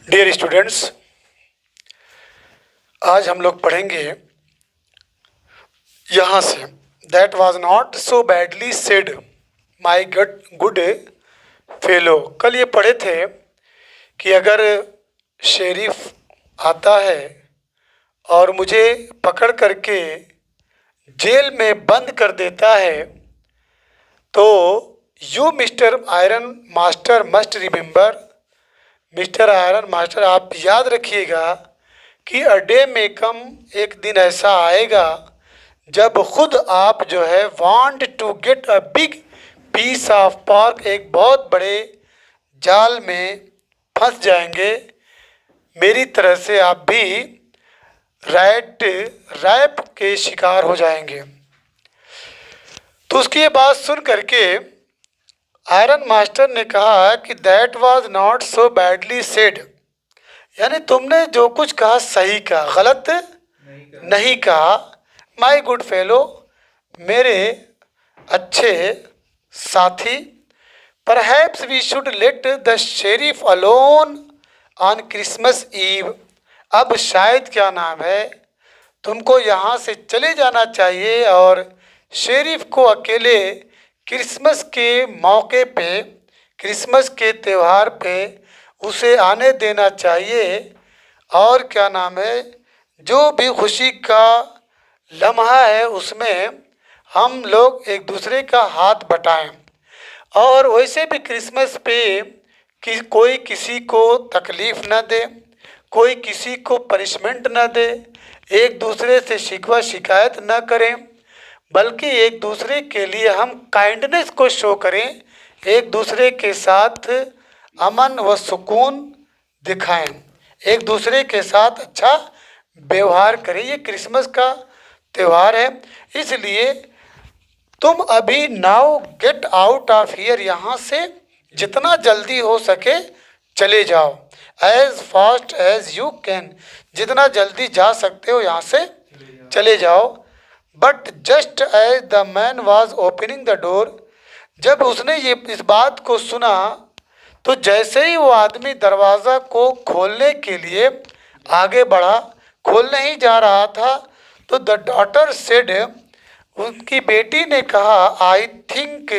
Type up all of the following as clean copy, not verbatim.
Dear students, आज हम लोग पढ़ेंगे यहाँ से। That was not so badly said my good fellow. कल ये पढ़े थे कि अगर शेरिफ आता है और मुझे पकड़ करके जेल में बंद कर देता है तो you mister iron master must remember, mister iron master आप याद रखिएगा कि अ डे में कम, एक दिन ऐसा आएगा जब खुद आप जो है want to get a big piece of perk, एक बहुत बड़े जाल में फंस जाएंगे। मेरी तरह से आप भी रैप के शिकार हो जाएंगे। तो उसकी ये बात सुन करके आयरन मास्टर ने कहा कि that was not so badly said, यानी तुमने जो कुछ कहा सही कहा, गलत नहीं कहा। माई गुड फेलो, मेरे अच्छे साथी, perhaps we should let the sheriff alone on Christmas Eve. अब शायद क्या नाम है, तुमको यहाँ से चले जाना चाहिए और शेरिफ को अकेले क्रिसमस के मौके पे, क्रिसमस के त्यौहार पे उसे आने देना चाहिए। और क्या नाम है, जो भी खुशी का लम्हा है उसमें हम लोग एक दूसरे का हाथ बटाएं। और वैसे भी क्रिसमस पे कि कोई किसी को तकलीफ़ न दे, कोई किसी को पनिशमेंट न दे, एक दूसरे से शिकवा शिकायत न करें, बल्कि एक दूसरे के लिए हम काइंडनेस को शो करें, एक दूसरे के साथ अमन व सुकून दिखाएं, एक दूसरे के साथ अच्छा व्यवहार करें। ये क्रिसमस का त्यौहार है, इसलिए तुम अभी now get out of here, यहाँ से जितना जल्दी हो सके चले जाओ। As fast as you can, जितना जल्दी जा सकते हो यहाँ से चले जाओ। But just as the man was opening the door, जब उसने ये इस बात को सुना तो जैसे ही वो आदमी दरवाज़ा को खोलने के लिए आगे बढ़ा, खोलने ही जा रहा था तो द डॉटर सेड, उनकी बेटी ने कहा, आई थिंक,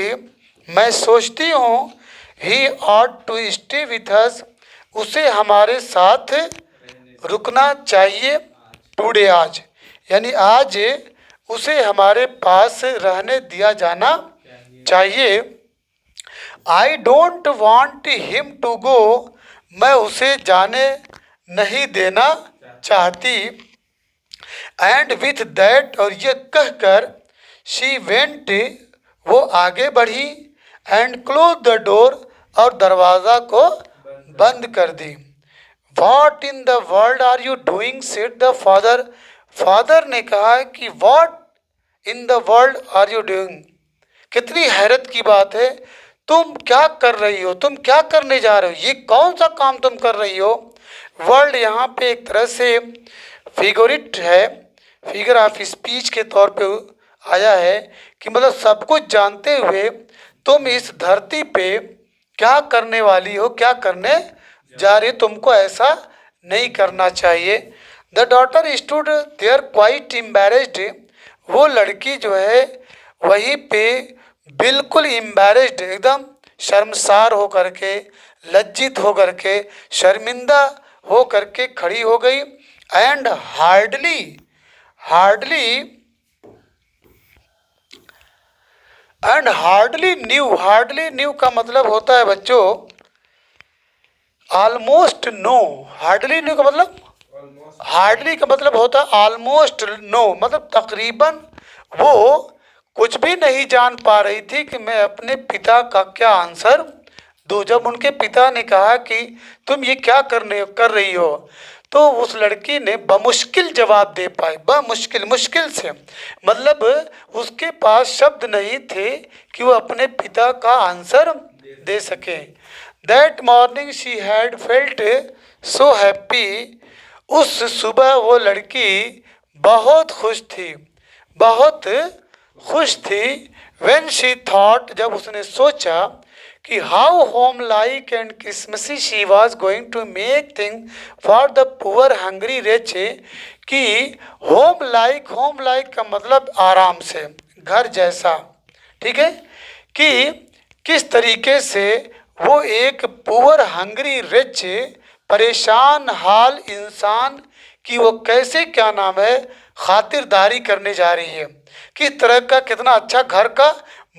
मैं सोचती हूँ, he ought to stay with us, उसे हमारे साथ रुकना चाहिए। टुडे, आज, यानी आज उसे हमारे पास रहने दिया जाना चाहिए। I don't want him to go, मैं उसे जाने नहीं देना चाहती। एंड विथ दैट, और ये कहकर शी वेंट, वो आगे बढ़ी, एंड क्लोज द डोर, और दरवाज़ा को बंद कर दी। What in the world are you doing, said the father, father ने कहा कि what in the world are you doing, कितनी हैरत की बात है, तुम क्या कर रही हो, तुम क्या करने जा रहे हो, ये कौन सा काम तुम कर रही हो। वर्ल्ड यहाँ पे एक तरह से फिगोरिट है, फिगर ऑफ स्पीच के तौर पे आया है कि मतलब सब कुछ जानते हुए तुम इस धरती पे क्या करने वाली हो, क्या करने जा रही हो, तुमको ऐसा नहीं करना चाहिए। The daughter stood there quite embarrassed, वो लड़की जो है वहीं पे बिल्कुल एम्बैरेस्ड, एकदम शर्मसार हो करके, लज्जित हो करके, शर्मिंदा हो करके खड़ी हो गई। एंड हार्डली, हार्डली न्यू का मतलब होता है बच्चों ऑलमोस्ट नो। हार्डली न्यू का मतलब, हार्डली का मतलब होता है ऑलमोस्ट नो, मतलब तकरीबन वो कुछ भी नहीं जान पा रही थी कि मैं अपने पिता का क्या आंसर दूँ। जब उनके पिता ने कहा कि तुम ये क्या कर रही हो, तो उस लड़की ने बमुश्किल जवाब दे पाई, मुश्किल से, मतलब उसके पास शब्द नहीं थे कि वो अपने पिता का आंसर दे सके। That morning she had felt so happy, उस सुबह वो लड़की बहुत खुश थी, बहुत खुश थी। व्हेन शी थॉट, जब उसने सोचा कि how home like and Christmassy she was going to make thing for the poor hungry rich, कि होम लाइक का मतलब आराम से, घर जैसा, ठीक है, कि किस तरीके से वो एक पुअर हंग्री रिच, परेशान हाल इंसान की वो कैसे, क्या नाम है, खातिरदारी करने जा रही है, किस तरह का, कितना अच्छा घर का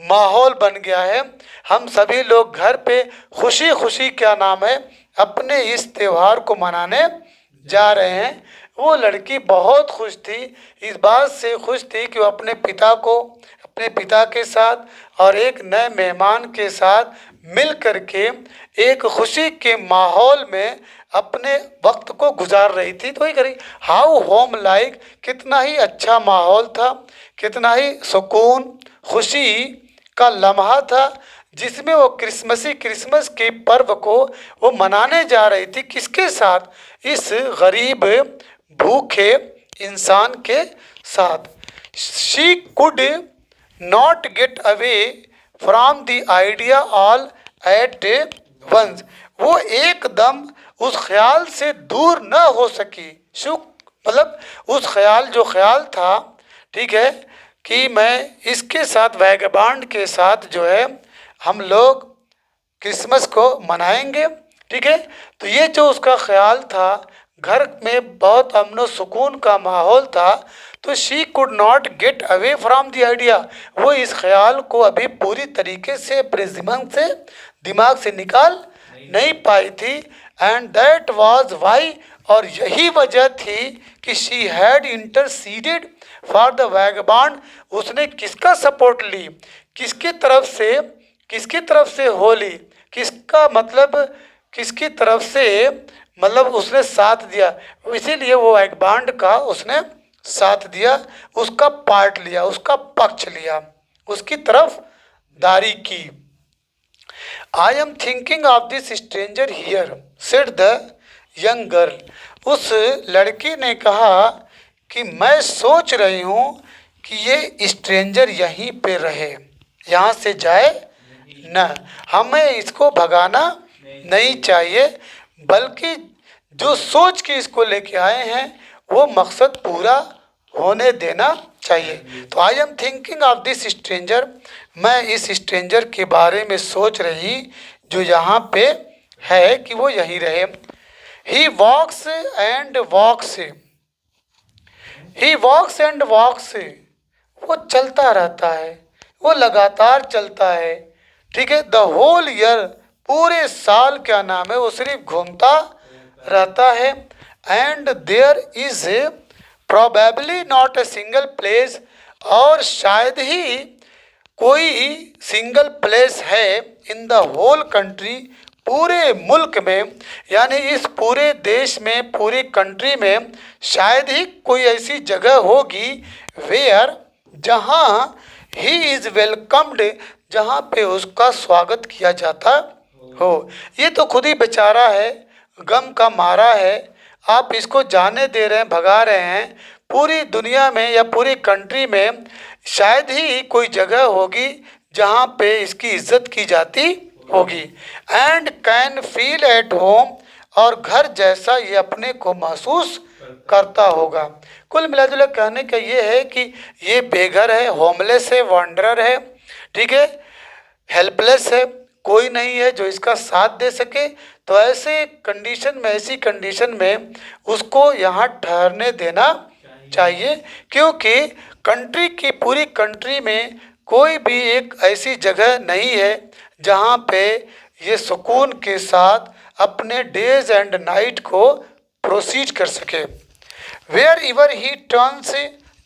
माहौल बन गया है। हम सभी लोग घर पे खुशी खुशी, क्या नाम है, अपने इस त्यौहार को मनाने जा रहे हैं। वो लड़की बहुत खुश थी, इस बात से खुश थी कि वो अपने पिता के साथ और एक नए मेहमान के साथ मिल करके एक खुशी के माहौल में अपने वक्त को गुजार रही थी। तो वही करी, हाउ होम लाइक, कितना ही अच्छा माहौल था, कितना ही सुकून खुशी का लम्हा था, जिसमें वो क्रिसमस के पर्व को वो मनाने जा रही थी। किसके साथ? इस गरीब भूखे इंसान के साथ। She could not get away from the idea all at once, वो एकदम उस ख्याल से दूर न हो सकी। सुख मतलब उस ख्याल, जो ख्याल था, ठीक है, कि मैं इसके साथ, वैगबांड के साथ जो है हम लोग क्रिसमस को मनाएंगे, ठीक है। तो ये जो उसका ख्याल था, घर में बहुत अमन सुकून का माहौल था, तो she could not get away from the idea, वो इस ख्याल को अभी पूरी तरीके से अपने दिमाग से निकाल नहीं पाई थी। एंड दैट वाज वाई, और यही वजह थी कि she had interceded for the vagabond, उसने किसका सपोर्ट ली, किसकी तरफ से होली, किसका मतलब किसकी तरफ से, मतलब उसने साथ दिया, इसीलिए वो वैगबांड का उसने साथ दिया, उसका पार्ट लिया, उसका पक्ष लिया, उसकी तरफ दारी की। I am thinking of this stranger here, said the young girl, उस लड़की ने कहा कि मैं सोच रही हूँ कि ये स्ट्रेंजर यहीं पे रहे, यहाँ से जाए न, हमें इसको भगाना नहीं चाहिए, बल्कि जो सोच के इसको लेके आए हैं वो मकसद पूरा होने देना चाहिए। तो I am thinking of this stranger, मैं इस स्ट्रेंजर के बारे में सोच रही जो यहाँ पे है, कि वो यहीं रहे। ही walks and walks, he walks and walks, वो चलता रहता है, वो लगातार चलता है, ठीक है। द होल ईयर, पूरे साल, क्या नाम है, वो सिर्फ घूमता रहता है। And there is probably not a single place, और शायद ही कोई सिंगल प्लेस है इन द होल कंट्री, पूरे मुल्क में, यानी इस पूरे देश में, पूरी कंट्री में शायद ही कोई ऐसी जगह होगी वेयर, जहाँ ही इज़ वेलकम्ड, जहाँ पे उसका स्वागत किया जाता हो। ये तो खुद ही बेचारा है, गम का मारा है, आप इसको जाने दे रहे हैं, भगा रहे हैं। पूरी दुनिया में या पूरी कंट्री में शायद ही कोई जगह होगी जहाँ पे इसकी इज्जत की जाती होगी। And can feel at home, और घर जैसा ये अपने को महसूस करता होगा। कुल मिलाजुला कहने का ये है कि ये बेघर है, होमलेस है, वॉन्डरर है, ठीक है, हेल्पलेस है, कोई नहीं है जो इसका साथ दे सके। तो ऐसे कंडीशन में, ऐसी कंडीशन में उसको यहाँ ठहरने देना चाहिए, क्योंकि कंट्री की, पूरी कंट्री में कोई भी एक ऐसी जगह नहीं है जहाँ पे ये सुकून के साथ अपने डेज एंड नाइट को प्रोसीड कर सके। वेयर एवर ही टर्न्स,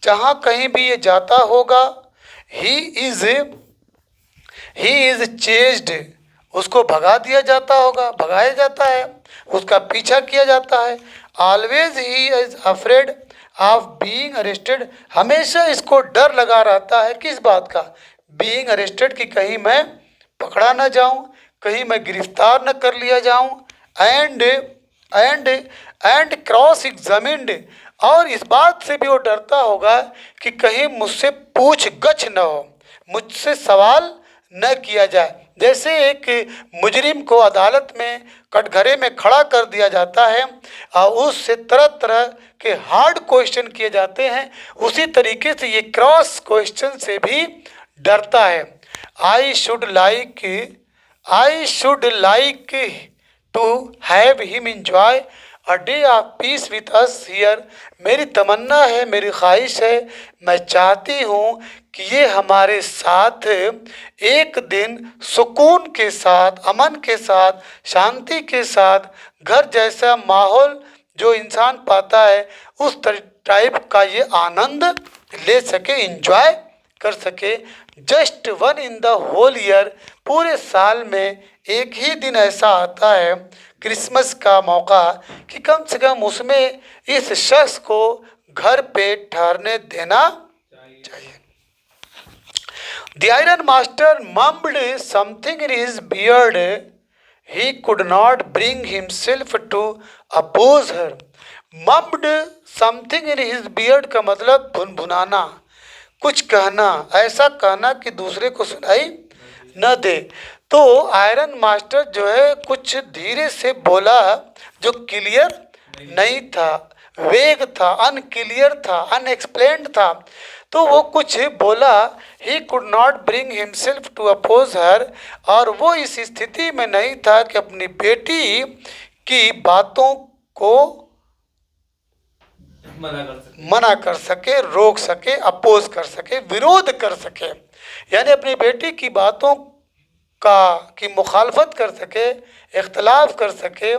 जहाँ कहीं भी ये जाता होगा, ही इज चेज्ड, उसको भगा दिया जाता होगा, भगाया जाता है, उसका पीछा किया जाता है। Always he is afraid of being arrested, हमेशा इसको डर लगा रहता है, किस बात का? बीइंग अरेस्टेड, कि कहीं मैं पकड़ा न जाऊं, कहीं मैं गिरफ्तार न कर लिया जाऊं। एंड क्रॉस एग्जामिन्ड, और इस बात से भी वो डरता होगा कि कहीं मुझसे पूछगछ न हो, मुझसे सवाल न किया जाए। जैसे एक मुजरिम को अदालत में कटघरे में खड़ा कर दिया जाता है और उससे तरह तरह के हार्ड क्वेश्चन किए जाते हैं, उसी तरीके से ये क्रॉस क्वेश्चन से भी डरता है। I should like to have him enjoy a day of peace with us here. मेरी तमन्ना है, मेरी ख्वाहिश है, मैं चाहती हूँ कि ये हमारे साथ एक दिन सुकून के साथ, अमन के साथ, शांति के साथ, घर जैसा माहौल जो इंसान पाता है उस टाइप का ये आनंद ले सके, इंजॉय कर सके। Just one in the whole year, पूरे साल में एक ही दिन ऐसा आता है क्रिसमस का मौका कि कम से कम उसमें इस शख्स को घर पे ठहरने देना चाहिए। The iron master mumbled something in his beard. He could not bring himself to oppose her. Mumbled something in his beard का मतलब भुनभुनाना, कुछ कहना, ऐसा कहना कि दूसरे को सुनाई न दे। तो आयरन मास्टर जो है कुछ धीरे से बोला जो क्लियर नहीं था, वेग था, अनक्लियर था, अनएक्सप्लेन्ड था। तो वो कुछ बोला, he could not bring himself to oppose her, और वो इस स्थिति में नहीं था कि अपनी बेटी की बातों को मना कर सके, रोक सके, अपोज कर सके, विरोध कर सके, यानी अपनी बेटी की बातों की मुखालफत कर सके, इख्तलाफ कर सके,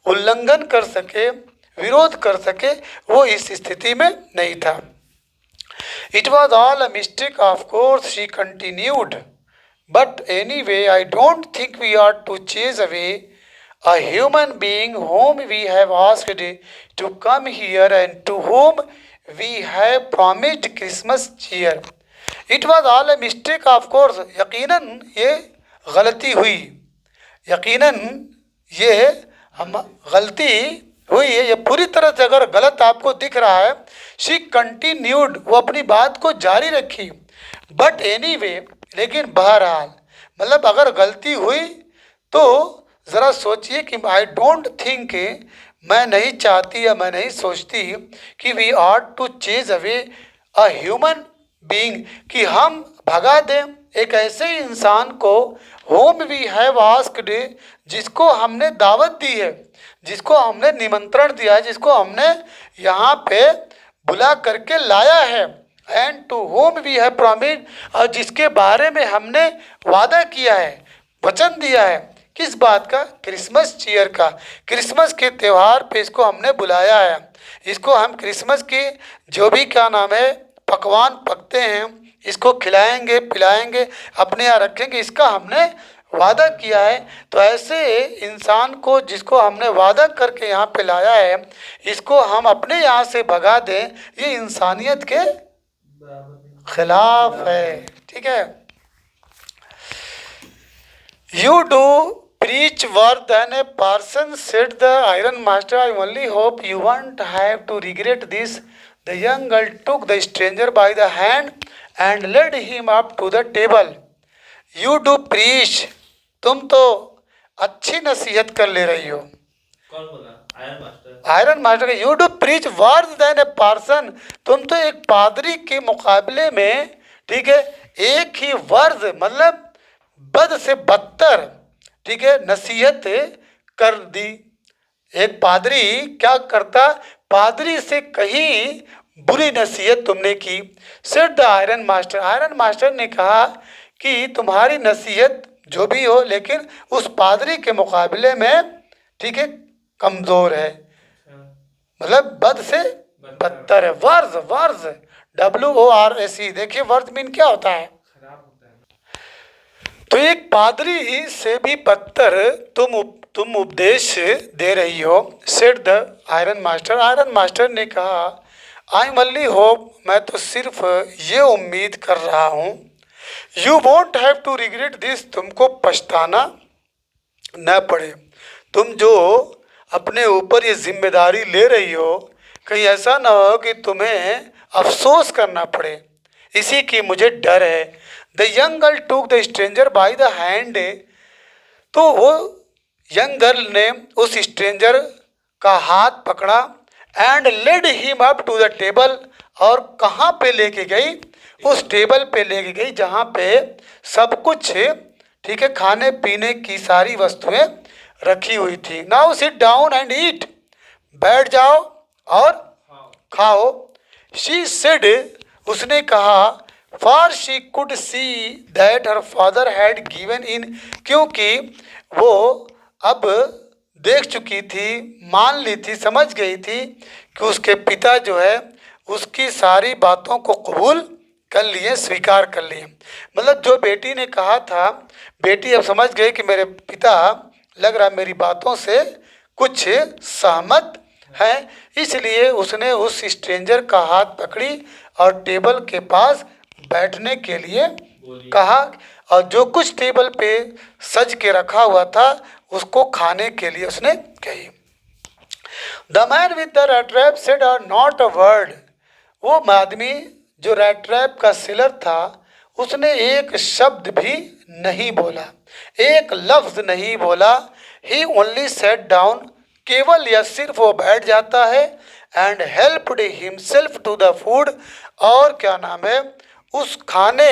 उल्लंघन कर सके, विरोध कर सके, वो इस स्थिति में नहीं था। It was all a mistake, of course, she continued. But anyway, I don't think we ought to chase away a human being whom we have asked to come here and to whom we have promised Christmas cheer. It was all a mistake, of course. यकीनन ये गलती हुई, यकीनन ये हम गलती हुई है, ये पूरी तरह से अगर गलत आपको दिख रहा है। शी कंटिन्यूड, वो अपनी बात को जारी रखी। बट एनीवे, लेकिन बहरहाल, मतलब अगर गलती हुई तो ज़रा सोचिए कि आई डोंट थिंक, मैं नहीं चाहती या मैं नहीं सोचती कि we are to chase away a human being, कि हम भगा दें एक ऐसे इंसान को होम वी हैव आस्क्ड, जिसको हमने दावत दी है, जिसको हमने निमंत्रण दिया है, जिसको हमने यहाँ पे बुला करके लाया है, and to whom we have promised, और जिसके बारे में हमने वादा किया है, वचन दिया है। किस बात का? क्रिसमस चीयर का, क्रिसमस के त्यौहार पे इसको हमने बुलाया है। इसको हम क्रिसमस के जो भी क्या नाम है पकवान पकते हैं, इसको खिलाएंगे, पिलाएंगे, अपने यहाँ रखेंगे, इसका हमने वादा किया है। तो ऐसे इंसान को जिसको हमने वादा करके यहाँ पे लाया है, इसको हम अपने यहाँ से भगा दें, ये इंसानियत के खिलाफ है। ठीक है। You do preach worse than a parson, said the iron master. I only hope you won't have to regret this. The young girl took the stranger by the hand and led him up to the table. You do preach. तुम तो अच्छी नसीहत कर ले रही हो। कौन बोला? Iron master. Iron master, you do preach worse than a parson, तुम तो एक पादरी के मुकाबले में, ठीक है, एक ही वर्ज मतलब बद से बदतर, ठीक है, नसीहत कर दी। एक पादरी क्या करता, पादरी से कहीं बुरी नसीहत तुमने की। Said the iron master, iron master ने कहा कि तुम्हारी नसीहत जो भी हो, लेकिन उस पादरी के मुकाबले में, ठीक है, कमज़ोर है, मतलब बद से बदतर है। वर्ज, वर्ज WORS, देखिए वर्ज मीन क्या होता है, तो एक पादरी से भी बदतर तुम उपदेश दे रही हो। Said the iron master, iron master ने कहा, आई ओनली होप, मैं तो सिर्फ ये उम्मीद कर रहा हूँ, you won't have to regret this, तुमको पछताना न पड़े। तुम जो अपने ऊपर ये जिम्मेदारी ले रही हो, कहीं ऐसा ना हो कि तुम्हें अफसोस करना पड़े, इसी की मुझे डर है। The young girl took the stranger by the hand तो वो यंग गर्ल ने उस स्ट्रेंजर का हाथ पकड़ा and led him up to the table, और कहाँ पे लेके गई? उस टेबल पे लेके गई जहाँ पे सब कुछ, ठीक है, खाने पीने की सारी वस्तुएं रखी हुई थी। Now sit down and eat, बैठ जाओ और खाओ। शी सेड, उसने कहा, for she could see that her father had given in, क्योंकि वो अब देख चुकी थी, मान ली थी, समझ गई थी कि उसके पिता जो है उसकी सारी बातों को कबूल कर लिए, स्वीकार कर लिए। मतलब जो बेटी ने कहा था, बेटी अब समझ गई कि मेरे पिता लग रहा मेरी बातों से कुछ सहमत है, इसलिए उसने उस स्ट्रेंजर का हाथ पकड़ी और टेबल के पास बैठने के लिए कहा, और जो कुछ टेबल पे सज के रखा हुआ था उसको खाने के लिए उसने कही। The man with the red trap said not a word, वो आदमी जो रेड ट्रैप का सेलर था उसने एक शब्द भी नहीं बोला, एक लफ्ज नहीं बोला। ही ओनली सेट डाउन, केवल या सिर्फ वो बैठ जाता है, and helped himself to the food, और क्या नाम है, उस खाने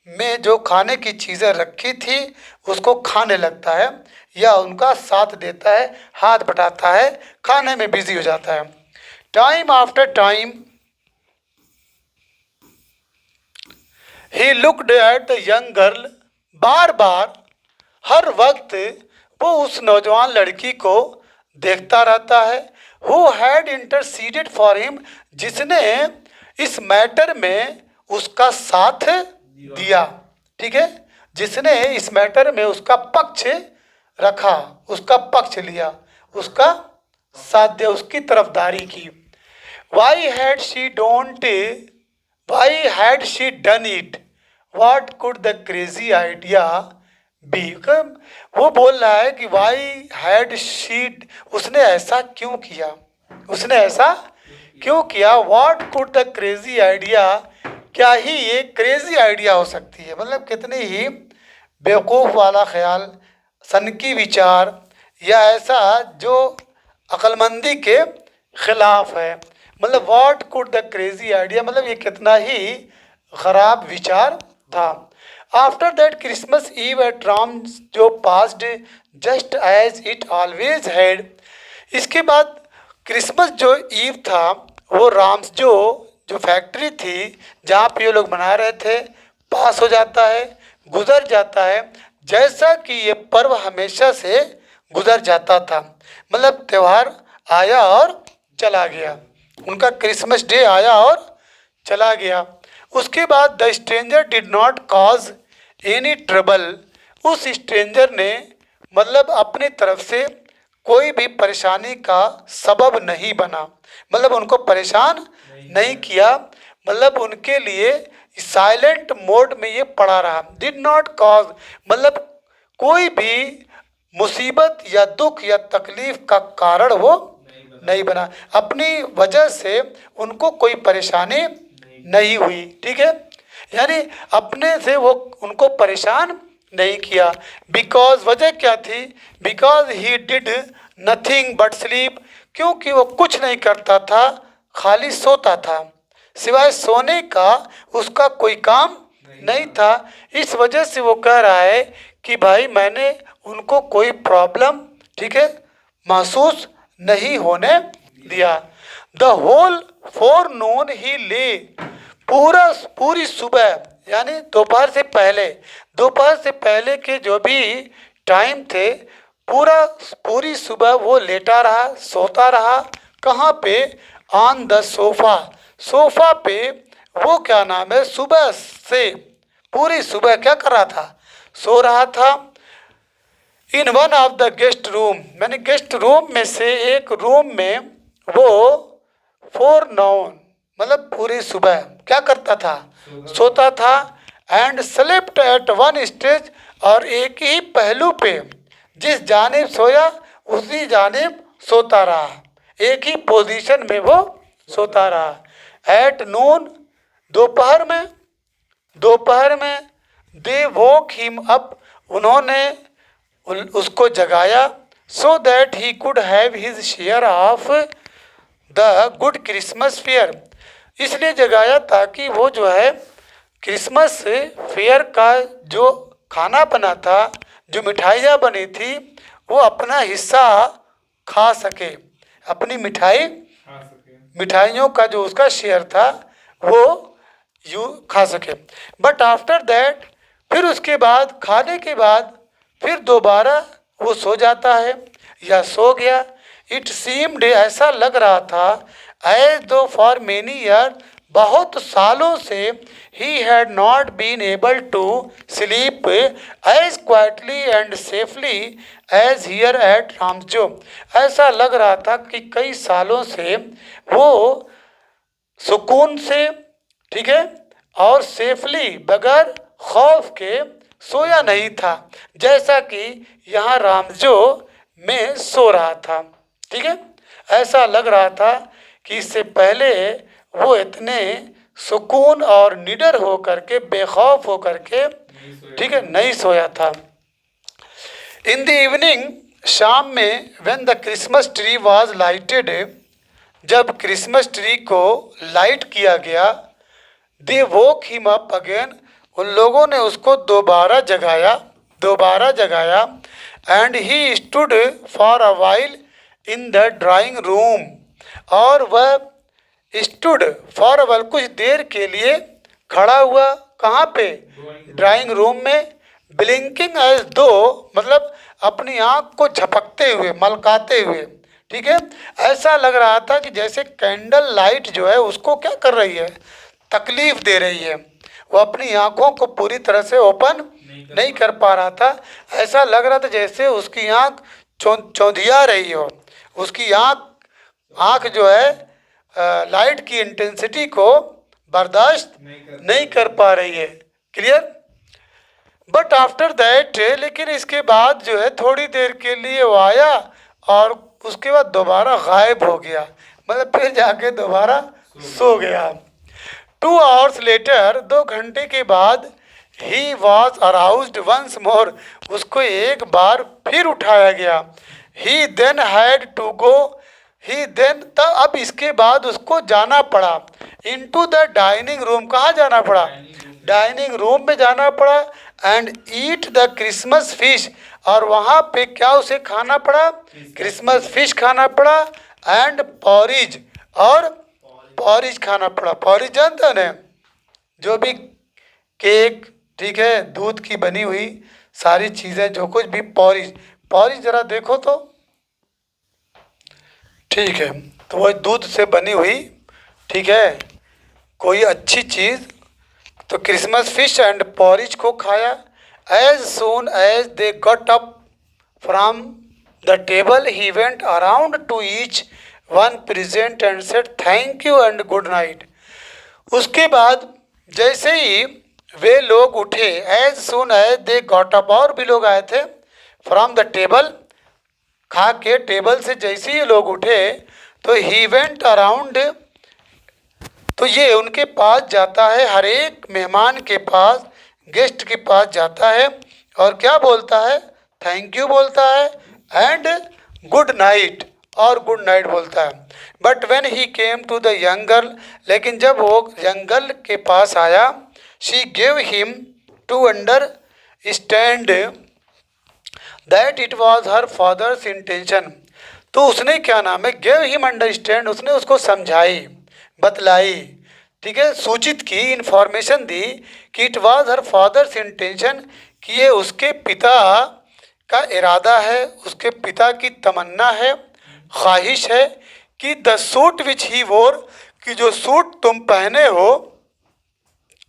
में जो खाने की चीज़ें रखी थी उसको खाने लगता है, या उनका साथ देता है, हाथ बटाता है, खाने में बिजी हो जाता है। Time after time he looked at the young girl, बार बार हर वक्त वो उस नौजवान लड़की को देखता रहता है। Who had interceded for him, जिसने इस मैटर में उसका साथ दिया, ठीक है, जिसने इस मैटर में उसका पक्ष रखा, उसका पक्ष लिया, उसका साथ दिया, उसकी तरफदारी की। Why had she don't, why had she done it, what could the crazy idea be. वो बोल रहा है कि वाई हैड शी, उसने ऐसा क्यों किया, उसने ऐसा क्यों किया, what could the crazy idea, क्या ही ये क्रेजी आइडिया हो सकती है, मतलब कितनी ही बेवकूफ़ वाला ख्याल, सनकी विचार, या ऐसा जो अक्लमंदी के खिलाफ है। मतलब what could the crazy idea, मतलब ये कितना ही ख़राब विचार था। After that Christmas Eve at Ramsjo passed just as it always had, इसके बाद क्रिसमस जो ईव था वो राम्स जो फैक्ट्री थी जहाँ पे ये लोग मना रहे थे, पास हो जाता है, गुजर जाता है, जैसा कि ये पर्व हमेशा से गुजर जाता था। मतलब त्यौहार आया और चला गया, उनका क्रिसमस डे आया और चला गया। उसके बाद the stranger did not cause any trouble, उस स्ट्रेंजर ने मतलब अपनी तरफ से कोई भी परेशानी का सबब नहीं बना, मतलब उनको परेशान नहीं किया, मतलब उनके लिए साइलेंट मोड में ये पड़ा रहा। डिड नॉट कॉज मतलब कोई भी मुसीबत या दुख या तकलीफ का कारण वो नहीं बना, अपनी वजह से उनको कोई परेशानी नहीं हुई, ठीक है, यानी अपने से वो उनको परेशान नहीं किया। बिकॉज वजह क्या थी, because he did nothing but sleep, क्योंकि वो कुछ नहीं करता था, खाली सोता था, सिवाय सोने का उसका कोई काम नहीं था। इस वजह से वो कह रहा है कि भाई मैंने उनको कोई प्रॉब्लम, ठीक है, महसूस नहीं होने दिया। द होल फोरनून ही ले, पूरी सुबह यानी दोपहर से पहले के जो भी टाइम थे, पूरी सुबह वो लेटा रहा, सोता रहा। कहाँ पे? ऑन द सोफा पे वो क्या नाम है, सुबह से पूरी सुबह क्या कर रहा था, सो रहा था। In one of the guest room, मैंने गेस्ट रूम में से एक रूम में वो फोरनून मतलब पूरी सुबह क्या करता था, सोता था। And slept at one stage, और एक ही पहलू पे जिस जानिब सोया उसी जानिब सोता रहा, एक ही पोजीशन में वो सोता रहा। एट नून, दोपहर में दे वोक हिम अप, उन्होंने उसको जगाया so that he could have his share of the good Christmas fair. इसलिए जगाया ताकि वो जो है क्रिसमस फेयर का जो खाना बना था, जो मिठाइयाँ बनी थी, वो अपना हिस्सा खा सके, अपनी मिठाइयों का जो उसका शेयर था वो खा सके। बट आफ्टर दैट, फिर उसके बाद, खाने के बाद फिर दोबारा वो सो जाता है या सो गया। इट सीम्ड, ऐसा लग रहा था, एज दो फॉर मेनी ईयर, बहुत सालों से, he had not been able to sleep as quietly and safely as here at Ramsjo. ऐसा लग रहा था कि कई सालों से वो सुकून से, ठीक है, और सेफली, बगैर खौफ के सोया नहीं था, जैसा कि यहाँ रामजो में सो रहा था। ठीक है, ऐसा लग रहा था कि इससे पहले वो इतने सुकून और निडर हो करके, बेखौफ हो करके, ठीक है, नहीं सोया था। इन द इवनिंग, शाम में, when the Christmas tree was lighted, जब क्रिसमस ट्री को लाइट किया गया, दे वोक हिम अप अगेन, उन लोगों ने उसको दोबारा जगाया, and he stood for a while in the drawing room, और वह स्टूड फॉर अ वाइल, कुछ देर के लिए खड़ा हुआ, कहाँ पे? ड्राइंग रूम में। ब्लिंकिंग एज दो, मतलब अपनी आँख को झपकते हुए, मलकाते हुए, ठीक है, ऐसा लग रहा था कि जैसे कैंडल लाइट जो है उसको क्या कर रही है, तकलीफ दे रही है। वो अपनी आँखों को पूरी तरह से ओपन नहीं कर पा रहा था। ऐसा लग रहा था जैसे उसकी आँख चौंधिया रही हो, उसकी आँख जो है लाइट की इंटेंसिटी को बर्दाश्त नहीं कर पा रही है। क्लियर? बट आफ्टर दैट, लेकिन इसके बाद जो है थोड़ी देर के लिए वो आया और उसके बाद दोबारा गायब हो गया, मतलब फिर जाके दोबारा सो गया। 2 hours लेटर, 2 घंटे के बाद, he was aroused once more, उसको एक बार फिर उठाया गया। He then had to go, he then, तब अब इसके बाद उसको जाना पड़ा, इनटू द डाइनिंग रूम, कहाँ जाना पड़ा? डाइनिंग रूम में जाना पड़ा, and eat the Christmas fish, और वहाँ पे क्या उसे खाना पड़ा? क्रिसमस फिश खाना पड़ा, एंड पॉरिज, और पॉरिज खाना पड़ा। पॉरिज जानते हैं ना, जो भी केक, ठीक है, दूध की बनी हुई सारी चीज़ें, जो कुछ भी, पॉरिज जरा देखो तो, ठीक है, तो वही दूध से बनी हुई, ठीक है, कोई अच्छी चीज़, तो क्रिसमस फिश एंड पॉरिज को खाया। As soon as they got up from the table, he went around to each one present and said thank you and good night. उसके बाद जैसे ही वे लोग उठे, as soon as they got up, और भी लोग आए थे, फ्रॉम द टेबल, खा के टेबल से जैसे ही लोग उठे, तो ही वेंट अराउंड, तो ये उनके पास जाता है, हर एक मेहमान के पास, गेस्ट के पास जाता है, और क्या बोलता है? थैंक यू बोलता है, एंड गुड नाइट, और गुड नाइट बोलता है। But when he came to the young girl, लेकिन जब वो यंग गर्ल के पास आया, she give him to understand that it was her father's intention, तो उसने क्या नाम है, गिव हिम अंडरस्टैंड, उसने उसको समझाई, बतलाई, ठीक है, सूचित की, इन्फॉर्मेशन दी कि it was her father's intention, कि ये उसके पिता का इरादा है, उसके पिता की तमन्ना है, ख्वाहिश है, कि द सूट विच ही वोर, कि जो सूट तुम पहने हो,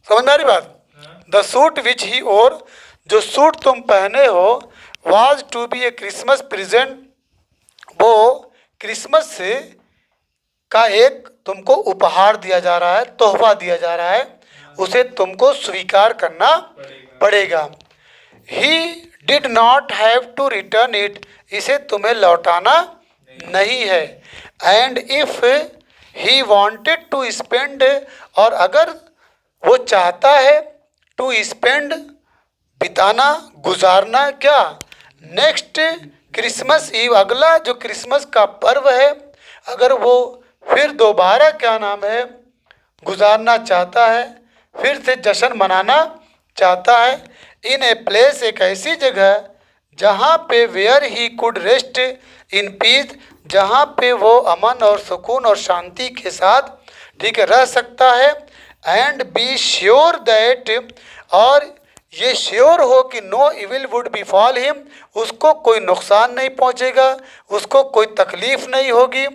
समझ में आ रही बात? द सूट विच ही ओर, जो सूट तुम पहने हो, was to be a Christmas present, वो क्रिसमस का एक तुमको उपहार दिया जा रहा है, तोहफा दिया जा रहा है, उसे तुमको स्वीकार करना पड़ेगा। He did not have to return it, इसे तुम्हें लौटाना नहीं है। And if he wanted to spend, और अगर वो चाहता है, टू स्पेंड, बिताना, गुजारना, क्या? नेक्स्ट क्रिसमस ईव, अगला जो क्रिसमस का पर्व है, अगर वो फिर दोबारा क्या नाम है गुजारना चाहता है, फिर से जश्न मनाना चाहता है, इन ए प्लेस, एक ऐसी जगह जहाँ पे where he could rest in peace, जहाँ पे वो अमन और सुकून और शांति के साथ ठीक है रह सकता है, एंड बी श्योर दैट, और ये श्योर हो कि no evil would befall him, उसको कोई नुकसान नहीं पहुंचेगा, उसको कोई तकलीफ नहीं होगी,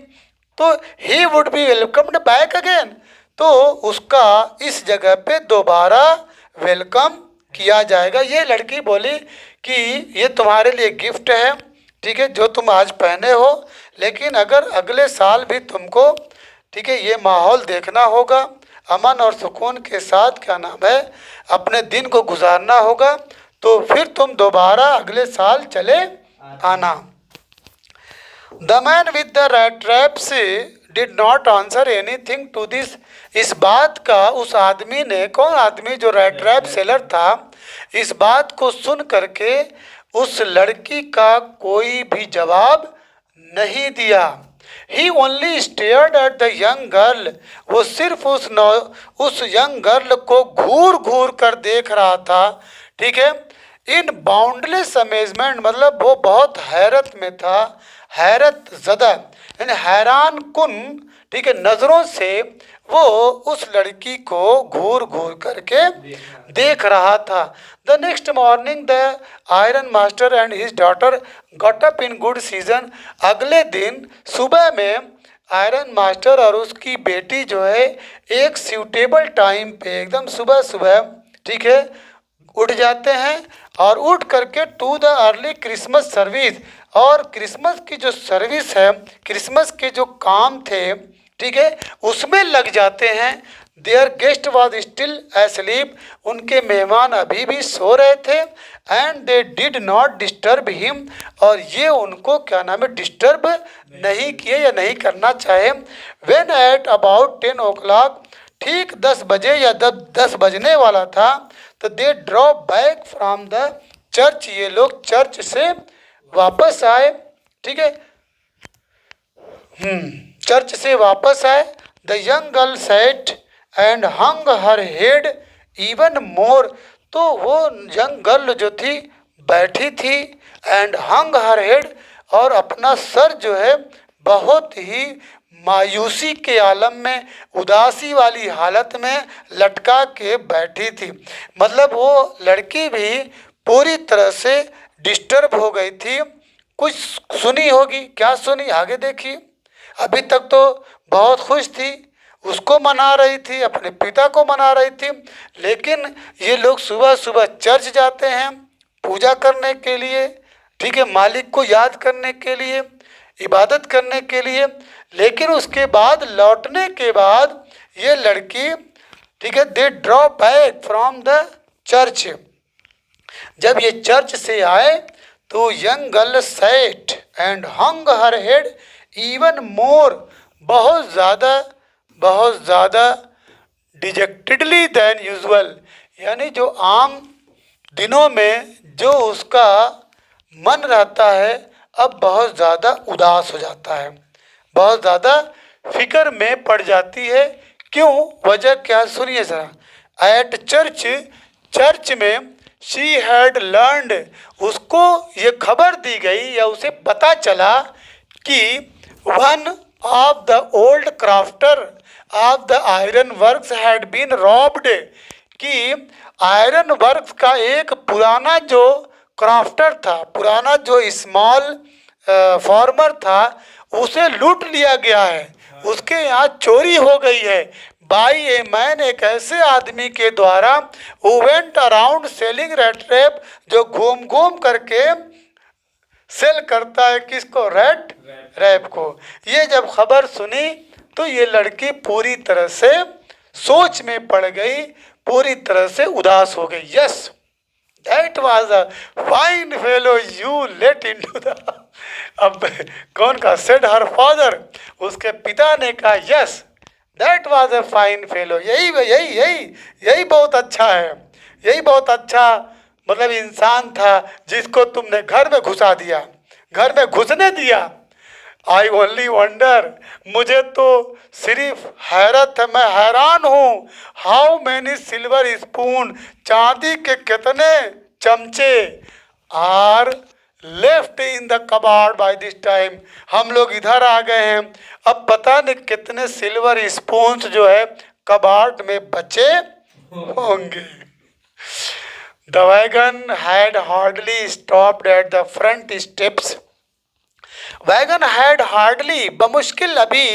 तो he would be welcomed back again, तो उसका इस जगह पे दोबारा वेलकम किया जाएगा। ये लड़की बोली कि ये तुम्हारे लिए गिफ्ट है, ठीक है, जो तुम आज पहने हो, लेकिन अगर अगले साल भी तुमको ठीक है ये माहौल देखना होगा, अमन और सुकून के साथ क्या नाम है अपने दिन को गुजारना होगा, तो फिर तुम दोबारा अगले साल चले आना। The man with the red traps did not answer anything to this, इस बात का उस आदमी ने, कौन आदमी, जो रेड ट्रैप सेलर था, इस बात को सुन करके उस लड़की का कोई भी जवाब नहीं दिया। He only stared at the young girl, वो सिर्फ उस यंग गर्ल को घूर घूर कर देख रहा था, ठीक है, इन बाउंडलेस अमेजमेंट, मतलब वो बहुत हैरत में था, हैरत ज़दा यानी हैरान कुन, ठीक है, नज़रों से वो उस लड़की को घूर घूर करके देख रहा था। The next morning the iron master and his daughter got up in good season, अगले दिन सुबह में आयरन मास्टर और उसकी बेटी जो है एक सूटेबल टाइम पे एकदम सुबह सुबह ठीक है उठ जाते हैं, और उठ करके to the early Christmas service, और क्रिसमस की जो सर्विस है, क्रिसमस के जो काम थे, ठीक है, उसमें लग जाते हैं। There guest was still asleep, उनके मेहमान अभी भी सो रहे थे, and they did not disturb him, और ये उनको क्या नाम है डिस्टर्ब नहीं किए या नहीं करना चाहे। व्हेन एट अबाउट 10 o'clock, ठीक 10 बजे या 10 बजने वाला था, तो they draw back from the church, ये लोग चर्च से वापस आए, ठीक है, चर्च से वापस आए। The young girl sat and hung her head even more, तो वो यंग गर्ल जो थी बैठी थी, एंड हंग हर हेड, और अपना सर जो है बहुत ही मायूसी के आलम में, उदासी वाली हालत में लटका के बैठी थी, मतलब वो लड़की भी पूरी तरह से डिस्टर्ब हो गई थी। कुछ सुनी होगी, क्या सुनी आगे देखिए। अभी तक तो बहुत खुश थी, उसको मना रही थी, अपने पिता को मना रही थी, लेकिन ये लोग सुबह सुबह चर्च जाते हैं पूजा करने के लिए, ठीक है, मालिक को याद करने के लिए, इबादत करने के लिए, लेकिन उसके बाद लौटने के बाद ये लड़की ठीक है they draw back from the church, जब ये चर्च से आए तो young girl sat and hung her head even more, बहुत ज़्यादा डिजेक्टेडली देन यूजुअल, यानी जो आम दिनों में जो उसका मन रहता है अब बहुत ज़्यादा उदास हो जाता है, बहुत ज़्यादा फिक्र में पड़ जाती है। क्यों, वजह क्या, सुनिए ज़रा। एट चर्च, चर्च में शी हैड लर्नड, उसको ये खबर दी गई या उसे पता चला कि one of the old crafter of the iron works had been robbed, कि आयरन वर्क्स का एक पुराना जो क्राफ्टर था, पुराना जो स्मॉल फार्मर था, उसे लूट लिया गया है, उसके यहाँ चोरी हो गई है बाई ए मैन, एक ऐसे आदमी के द्वारा, who went around selling red rap, जो घूम घूम करके सेल करता है किसको, रेड रैप को। ये जब खबर सुनी तो ये लड़की पूरी तरह से सोच में पड़ गई, पूरी तरह से उदास हो गई। Yes, that was a fine fellow you let into the, अब कौन का, सेड हर फादर, उसके पिता ने कहा yes that was a fine fellow, यही बहुत अच्छा है, यही बहुत अच्छा मतलब इंसान था जिसको तुमने घर में घुसा दिया, घर में घुसने दिया। आई ओनली वंडर, मुझे तो सिर्फ हैरत है, मैं हैरान हूँ। हाउ मैनी सिल्वर स्पून, चांदी के कितने चमचे आर लेफ्ट इन द कबाड़ बाय दिस टाइम, हम लोग इधर आ गए हैं, अब पता नहीं कितने सिल्वर स्पून्स जो है कबाड़ में बचे होंगे। The wagon had hardly stopped at the front steps, wagon had hardly, बमुश्किल अभी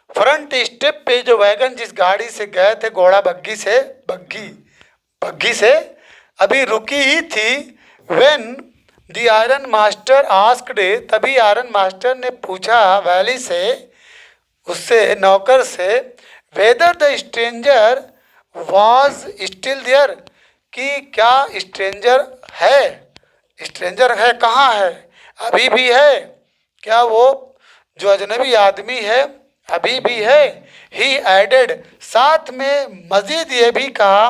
फ्रंट स्टेप पे, जो वैगन जिस गाड़ी से गए थे, घोड़ा बग्गी से, बग्गी से अभी रुकी ही थी। When the iron master asked, तभी आयरन मास्टर ने पूछा वैली से, उससे नौकर से, whether the stranger was still there, कि क्या स्ट्रेंजर है, स्ट्रेंजर है, कहाँ है, अभी भी है क्या, वो जो अजनबी आदमी है अभी भी है। ही एडेड, साथ में मजीद ये भी कहा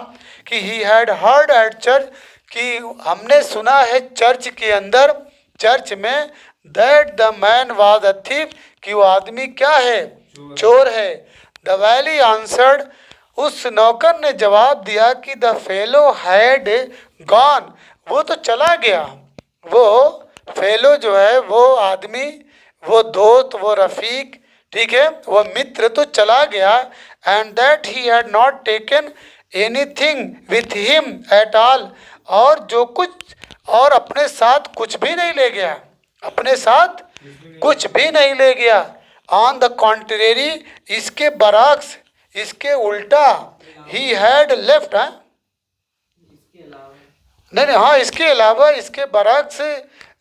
कि he had heard at church, कि हमने सुना है चर्च के अंदर, चर्च में, that the man was a thief, कि वो आदमी क्या है, चोर है। द वैली आंसर्ड, उस नौकर ने जवाब दिया कि द फेलो हैड गॉन, वो तो चला गया, वो फेलो जो है, वो आदमी, वो दोस्त, वो रफीक, ठीक है, वो मित्र तो चला गया। And that he had not taken anything with him at all, और जो कुछ, और अपने साथ कुछ भी नहीं ले गया, अपने साथ कुछ भी नहीं ले गया। ऑन द कॉन्ट्रेरी, इसके बरक्स, इसके उल्टा, ही हैड लेफ्ट, नहीं, हाँ, इसके अलावा, इसके बरक्स,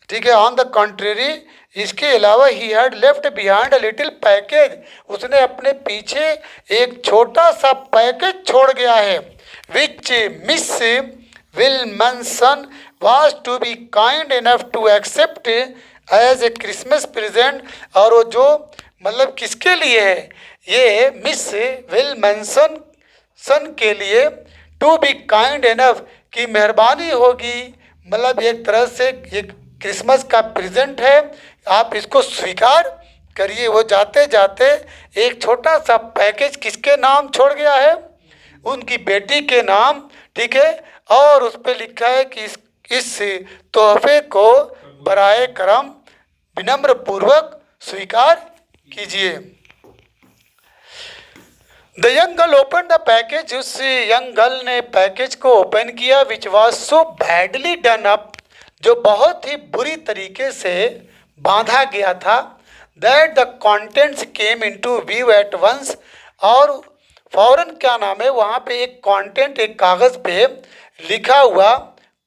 ठीक है, ऑन द कॉन्ट्रेरी, इसके अलावा he had left behind a little package, उसने अपने पीछे एक छोटा सा पैकेज छोड़ गया है, which Miss Willmansson was to be kind enough to accept as a Christmas present, और वो जो, मतलब किसके लिए है ये, मिस विल्मनसन सन के लिए, टू बी काइंड इनफ, की मेहरबानी होगी, मतलब एक तरह से एक क्रिसमस का प्रेजेंट है, आप इसको स्वीकार करिए। वो जाते जाते एक छोटा सा पैकेज किसके नाम छोड़ गया है, उनकी बेटी के नाम, ठीक है, और उस पर लिखा है कि इस तोहफे को बराए करम विनम्र पूर्वक स्वीकार कीजिए। The young girl open the package, उस यंग गर्ल ने पैकेज को ओपन किया, which was so badly done up, जो बहुत ही बुरी तरीके से बांधा गया था, that the contents came into view at once, और फौरन क्या नाम है, वहाँ पे एक कंटेंट, एक कागज़ पे लिखा हुआ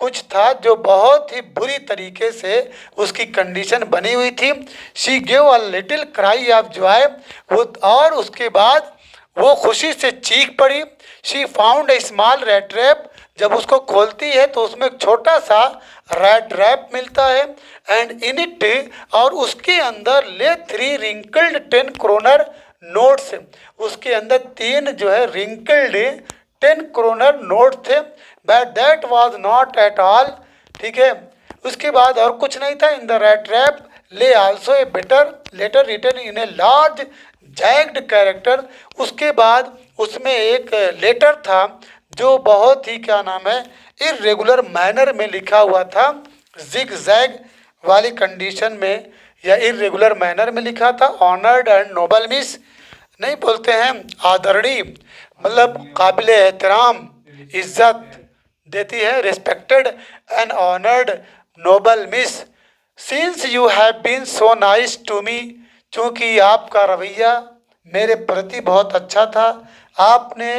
कुछ था जो बहुत ही बुरी तरीके से उसकी कंडीशन बनी हुई थी। She give a little cry of Joy, वो, और उसके बाद वो खुशी से चीख पड़ी। She found a small rat trap, जब उसको खोलती है तो उसमें एक छोटा सा रैट ट्रैप मिलता है। एंड इन इट, और उसके अंदर ले 3 रिंकल्ड 10 क्रोनर नोट्स, उसके अंदर 3 जो है रिंकल्ड 10 क्रोनर नोट थे। But that was not at all, ठीक है, उसके बाद और कुछ नहीं था। In the rat trap lay also a better letter written in a large jagged character, उसके बाद उसमें एक लेटर था जो बहुत ही क्या नाम है इरेगुलर मैनर में लिखा हुआ था, जिग जैग वाली कंडीशन में या इरेगुलर मैनर में लिखा था। ऑनर्ड एंड नोबल मिस, नहीं बोलते हैं आदरणीय, मतलब काबिल एहतराम, इज्जत देती है, respected and honoured noble miss, since you have been so nice to me, चूँकि आपका रवैया मेरे प्रति बहुत अच्छा था, आपने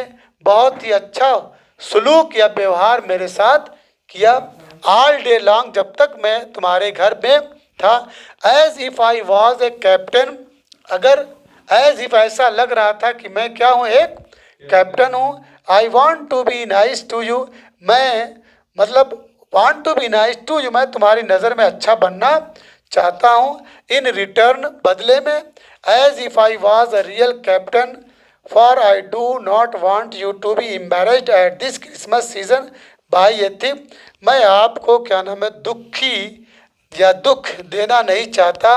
बहुत ही अच्छा सलूक या व्यवहार मेरे साथ किया। ऑल डे लॉन्ग, जब तक मैं तुम्हारे घर में था। As if I was a captain, अगर एज इफ ऐसा लग रहा था कि मैं क्या हूँ, एक कैप्टन हूँ। I want to be nice to you, मैं मतलब want to be nice to you, मैं तुम्हारी नज़र में अच्छा बनना चाहता हूँ। इन रिटर्न, बदले में, as if I was a real captain, for I do not want you to be embarrassed at this Christmas season, भाई एथिप, मैं आपको क्या नाम है दुखी या दुख देना नहीं चाहता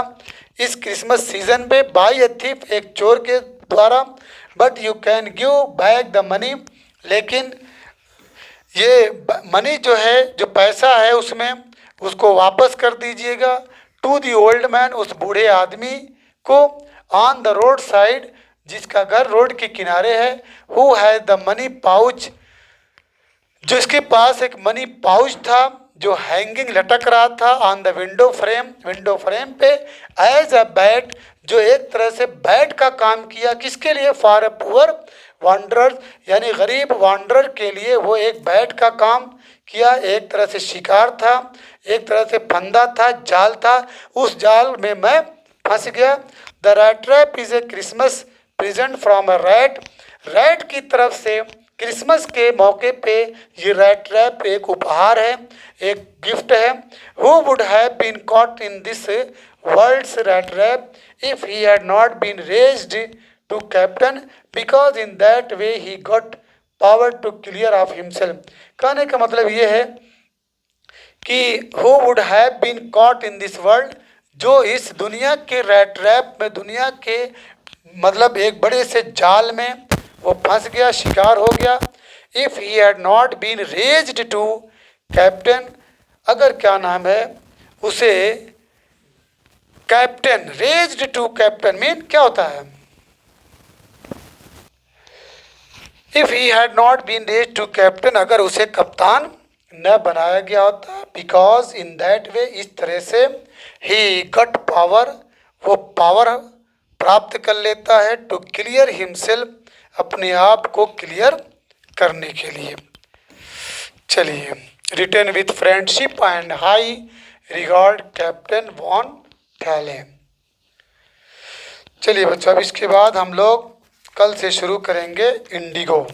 इस क्रिसमस सीजन पे। बाई एथिप एक चोर के द्वारा, but you can give back the money, लेकिन ये मनी जो है, जो पैसा है उसमें, उसको वापस कर दीजिएगा। टू दी ओल्ड मैन, उस बूढ़े आदमी को, ऑन द रोड साइड, जिसका घर रोड के किनारे है, who has the money pouch, जो इसके पास एक मनी पाउच था जो हैंगिंग लटक रहा था on the window frame, window frame पे, एज अ बैट, जो एक तरह से बैट का काम किया। किसके लिए? फॉर अ पुअर वांडरर, यानी गरीब वांडरर के लिए वो एक बैट का काम किया। एक तरह से शिकार था, एक तरह से फंदा था, जाल था, उस जाल में मैं फंस गया। The rat trap is a Christmas present from a rat, rat की तरफ से क्रिसमस के मौके पे ये रैट ट्रैप एक उपहार है, एक गिफ्ट है। Who would have been caught in this world's rat trap if he had not been raised to captain, because in that way he got power to clear off himself. कहने का मतलब ये है कि who would have been caught in this world, जो इस दुनिया के रैट ट्रैप में, दुनिया के मतलब एक बड़े से जाल में वो फंस गया, शिकार हो गया। If he had not been raised to captain, अगर क्या नाम है उसे captain, raised to captain mean क्या होता है? If he had not been raised to captain, अगर उसे कप्तान न बनाया गया होता, बिकॉज इन दैट वे, इस तरह से, ही गट पावर, वो पावर प्राप्त कर लेता है, टू क्लियर हिमसेल्फ, अपने आप को क्लियर करने के लिए। चलिए, return with friendship and high regard Captain von Thalem. चलिए बच्चों, अब इसके बाद हम लोग कल से शुरू करेंगे इंडिगो।